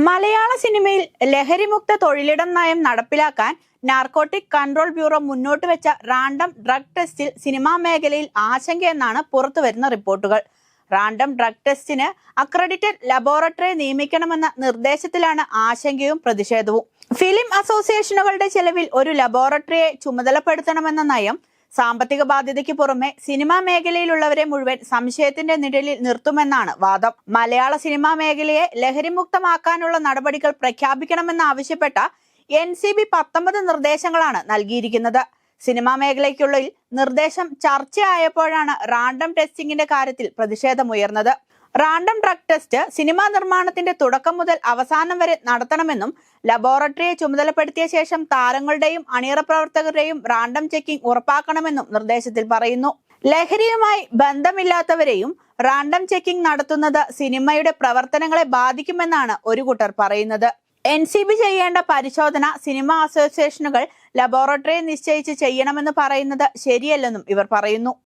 മലയാള സിനിമയിൽ ലഹരിമുക്ത തൊഴിലിടം നയം നടപ്പിലാക്കാൻ നാർക്കോട്ടിക് കൺട്രോൾ ബ്യൂറോ മുന്നോട്ട് വെച്ച റാൻഡം ഡ്രഗ് ടെസ്റ്റിൽ സിനിമാ മേഖലയിൽ ആശങ്കയെന്നാണ് പുറത്തുവരുന്ന റിപ്പോർട്ടുകൾ. റാൻഡം ഡ്രഗ് ടെസ്റ്റിന് അക്രഡിറ്റഡ് ലബോറട്ടറി നിയമിക്കണമെന്ന നിർദ്ദേശത്തിലാണ് ആശങ്കയും പ്രതിഷേധവും. ഫിലിം അസോസിയേഷനുകളുടെ ചെലവിൽ ഒരു ലബോറട്ടറിയെ ചുമതലപ്പെടുത്തണമെന്ന നയം സാമ്പത്തിക ബാധ്യതയ്ക്ക് പുറമെ സിനിമാ മേഖലയിലുള്ളവരെ മുഴുവൻ സംശയത്തിന്റെ നിഴലിൽ നിർത്തുമെന്നാണ് വാദം. മലയാള സിനിമാ മേഖലയെ ലഹരിമുക്തമാക്കാനുള്ള നടപടികൾ പ്രഖ്യാപിക്കണമെന്നാവശ്യപ്പെട്ട NCB 19 നിർദ്ദേശങ്ങളാണ് നൽകിയിരിക്കുന്നത്. സിനിമാ മേഖലയ്ക്കുള്ളിൽ നിർദ്ദേശം ചർച്ചയായപ്പോഴാണ് റാൻഡം ടെസ്റ്റിംഗിന്റെ കാര്യത്തിൽ പ്രതിഷേധമുയർന്നത്. റാൻഡം ഡ്രഗ് ടെസ്റ്റ് സിനിമാ നിർമ്മാണത്തിന്റെ തുടക്കം മുതൽ അവസാനം വരെ നടത്തണമെന്നും ലബോറട്ടറിയെ ചുമതലപ്പെടുത്തിയ ശേഷം താരങ്ങളുടെയും അണിയറ പ്രവർത്തകരുടെയും റാൻഡം ചെക്കിംഗ് ഉറപ്പാക്കണമെന്നും നിർദ്ദേശത്തിൽ പറയുന്നു. ലഹരിയുമായി ബന്ധമില്ലാത്തവരെയും റാൻഡം ചെക്കിംഗ് നടത്തുന്നത് സിനിമയുടെ പ്രവർത്തനങ്ങളെ ബാധിക്കുമെന്നാണ് ഒരു കൂട്ടർ പറയുന്നത്. NCB ചെയ്യേണ്ട പരിശോധന സിനിമാ അസോസിയേഷനുകൾ ലബോറട്ടറിയെ നിശ്ചയിച്ച് ചെയ്യണമെന്ന് പറയുന്നത് ശരിയല്ലെന്നും ഇവർ പറയുന്നു.